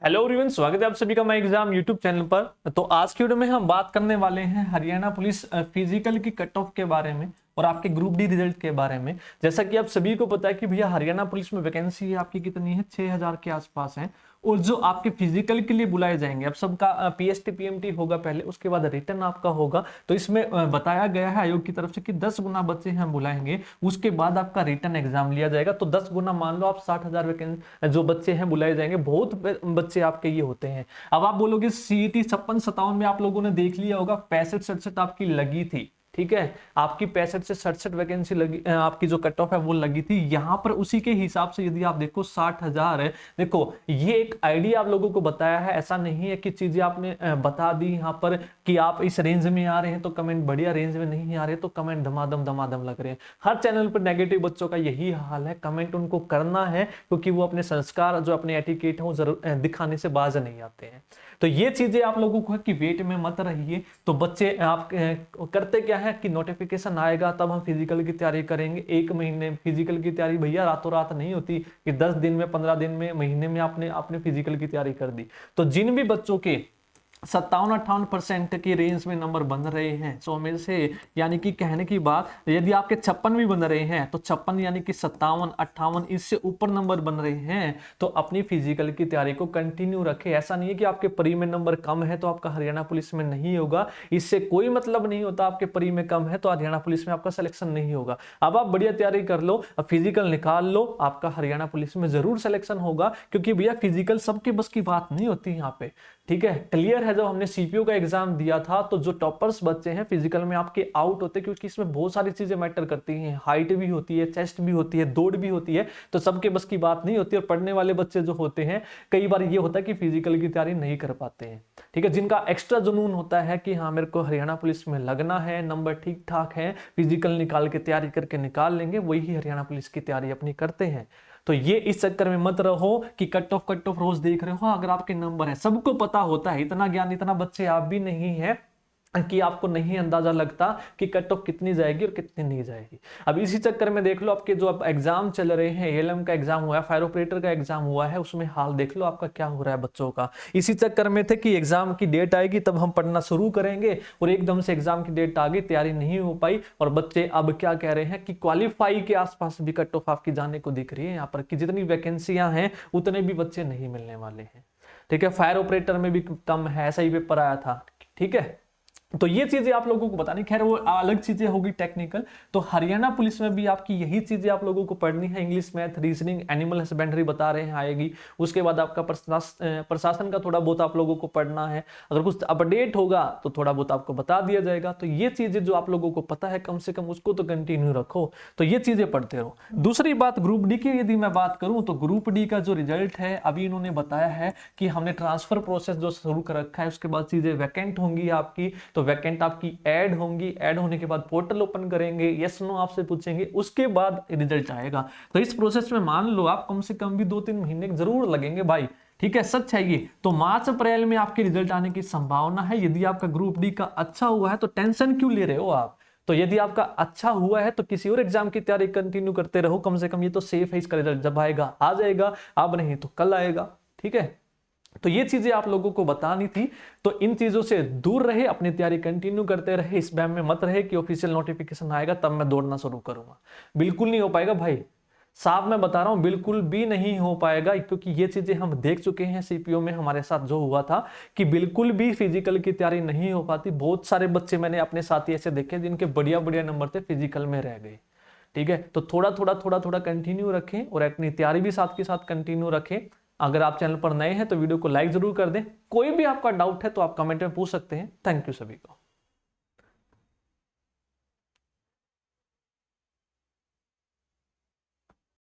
Hello everyone, स्वागत है आप सभी का माई एग्जाम यूट्यूब चैनल पर। तो आज की वीडियो में हम बात करने वाले हैं हरियाणा पुलिस फिजिकल की कट ऑफ के बारे में और आपके ग्रुप डी रिजल्ट के बारे में। जैसा कि आप सभी को पता है कि भैया हरियाणा पुलिस में वैकेंसी आपकी कितनी है, 6000 के आसपास है। और जो आपके फिजिकल के लिए बुलाए जाएंगे, अब सबका पीएसटी पीएमटी होगा पहले, उसके बाद रिटर्न आपका होगा। तो इसमें बताया गया है आयोग की तरफ से कि 10 गुना बच्चे हम बुलाएंगे, उसके बाद आपका रिटर्न एग्जाम लिया जाएगा। तो 10 गुना मान लो आप 60,000 वैकेंसी जो बच्चे हैं बुलाए जाएंगे। बहुत बच्चे आपके ये होते हैं। अब आप बोलोगे सीईटी 56-57 में आप लोगों ने देख लिया होगा, 65-67 आपकी लगी थी। ठीक है, आपकी 65 से 67 वैकेंसी लगी, आपकी जो कट ऑफ है वो लगी थी। यहां पर उसी के हिसाब से यदि आप देखो 60,000 है। देखो ये एक आइडिया आप लोगों को बताया है, ऐसा नहीं है कि चीजें आपने बता दी यहाँ पर कि आप इस रेंज में आ रहे हैं तो कमेंट बढ़िया, रेंज में नहीं आ रहे तो कमेंट धमाधम धमाधम लग रहे हैं। हर चैनल पर नेगेटिव बच्चों का यही हाल है, कमेंट उनको करना है क्योंकि वो अपने संस्कार जो अपने एटिकेट है वो जरूर दिखाने से बाज नहीं आते हैं। तो ये चीजें आप लोगों को है कि वेट में मत रहिए। तो बच्चे आप करते क्या है कि नोटिफिकेशन आएगा तब हम फिजिकल की तैयारी करेंगे। एक महीने फिजिकल की तैयारी भैया रातों रात नहीं होती कि 10 दिन में, 15 दिन में, महीने में आपने फिजिकल की तैयारी कर दी। तो जिन भी बच्चों के 57-58% की रेंज में नंबर बन रहे हैं 100 में से, यानी कि कहने की बात, यदि आपके 56 भी बन रहे हैं तो 56 यानी कि 57-58 इससे ऊपर नंबर बन रहे हैं तो अपनी फिजिकल की तैयारी को कंटिन्यू रखें। ऐसा नहीं है कि आपके प्री में नंबर कम है तो आपका हरियाणा पुलिस में नहीं होगा, इससे कोई मतलब नहीं होता। आपके प्री में कम है तो हरियाणा पुलिस में आपका सिलेक्शन नहीं होगा। अब आप बढ़िया तैयारी कर लो, अब फिजिकल निकाल लो, आपका हरियाणा पुलिस में जरूर सिलेक्शन होगा। क्योंकि भैया फिजिकल सबके बस की बात नहीं होती यहाँ पे। ठीक है, क्लियर है। जब हमने सीपीओ का एग्जाम दिया था तो जो टॉपर्स बच्चे हैं फिजिकल में आपके आउट होते, क्योंकि इसमें बहुत सारी चीजें मैटर करती हैं। हाइट भी होती है, चेस्ट भी होती है, दौड़ भी होती है, तो सबके बस की बात नहीं होती। और पढ़ने वाले बच्चे जो होते हैं, कई बार ये होता है कि फिजिकल की तैयारी नहीं कर पाते हैं। ठीक है, जिनका एक्स्ट्रा जुनून होता है कि हाँ मेरे को हरियाणा पुलिस में लगना है, नंबर ठीक ठाक है, फिजिकल निकाल के तैयारी करके निकाल लेंगे, वही हरियाणा पुलिस की तैयारी अपनी करते हैं। तो ये इस चक्कर में मत रहो कि कट ऑफ रोज देख रहे हो। अगर आपके नंबर है, सबको पता होता है, इतना ज्ञान इतना बच्चे आप भी नहीं है कि आपको नहीं अंदाजा लगता कि कट ऑफ कितनी जाएगी और कितनी नहीं जाएगी। अब इसी चक्कर में देख लो आपके जो अब एग्जाम चल रहे हैं, एएलएम का एग्जाम हुआ है, फायर ऑपरेटर का एग्जाम हुआ है, उसमें हाल देख लो आपका क्या हो रहा है बच्चों का। इसी चक्कर में थे कि एग्जाम की डेट आएगी तब हम पढ़ना शुरू करेंगे, और एकदम से एग्जाम की डेट आ गई, तैयारी नहीं हो पाई, और बच्चे अब क्या कह रहे हैं कि क्वालिफाई के आसपास भी कट ऑफ आपकी जाने को दिख रही है। यहाँ पर कि जितनी वैकेंसियां हैं उतने भी बच्चे नहीं मिलने वाले हैं। ठीक है, फायर ऑपरेटर में भी कम है, ऐसा ही पेपर आया था। ठीक है, तो ये चीजें आप लोगों को बतानी, खैर वो अलग चीजें होगी टेक्निकल। तो हरियाणा पुलिस में भी आपकी यही चीजें आप लोगों को पढ़नी है। English, math, reasoning, animal husbandry बता रहे हैं आएगी। उसके बाद आपका प्रशासन का थोड़ा बहुत आप लोगों को पढ़ना है। अगर कुछ अपडेट होगा तो थोड़ा बहुत आपको बता दिया जाएगा। तो ये चीजें जो आप लोगों को पता है कम से कम उसको तो कंटिन्यू रखो। तो ये चीजें पढ़ते रहो। दूसरी बात, ग्रुप डी की यदि मैं बात करूं तो ग्रुप डी का जो रिजल्ट है अभी इन्होंने बताया है कि हमने ट्रांसफर प्रोसेस जो शुरू कर रखा है, उसके बाद चीजें वैकेंट होंगी आपकी, तो वैकेंट आपकी ऐड होंगी। ऐड होने के बाद पोर्टल ओपन करेंगे, यस नो आपसे पूछेंगे, उसके बाद रिजल्ट आएगा। तो इस प्रोसेस में मान लो आप कम से कम भी 2-3 महीने जरूर लगेंगे भाई। ठीक है, सच है ये। तो मार्च अप्रैल में आपके रिजल्ट आने की संभावना है। यदि आपका ग्रुप डी का अच्छा हुआ है तो टेंशन क्यों ले रहे हो आप। तो यदि आपका अच्छा हुआ है तो किसी और एग्जाम की तैयारी कंटिन्यू करते रहो, कम से कम ये तो सेफ है, इसका रिजल्ट जब आएगा आ जाएगा, अब नहीं तो कल आएगा। ठीक है, तो ये चीजें आप लोगों को बतानी थी। तो इन चीजों से दूर रहे, अपनी तैयारी कंटिन्यू करते रहे, इस बैम में मत रहे कि ऑफिशियल नोटिफिकेशन आएगा तब मैं दौड़ना शुरू करूंगा। बिल्कुल नहीं हो पाएगा भाई, साफ मैं बता रहा हूं, बिल्कुल भी नहीं हो पाएगा। क्योंकि ये चीजें हम देख चुके हैं सीपीओ में, हमारे साथ जो हुआ था कि बिल्कुल भी फिजिकल की तैयारी नहीं हो पाती। बहुत सारे बच्चे मैंने अपने साथी ऐसे देखे जिनके बढ़िया बढ़िया नंबर थे, फिजिकल में रह गए। ठीक है, तो थोड़ा थोड़ा कंटिन्यू रखें और अपनी तैयारी भी साथ के साथ कंटिन्यू रखें। अगर आप चैनल पर नए हैं तो वीडियो को लाइक जरूर कर दें। कोई भी आपका डाउट है तो आप कमेंट में पूछ सकते हैं। थैंक यू सभी को।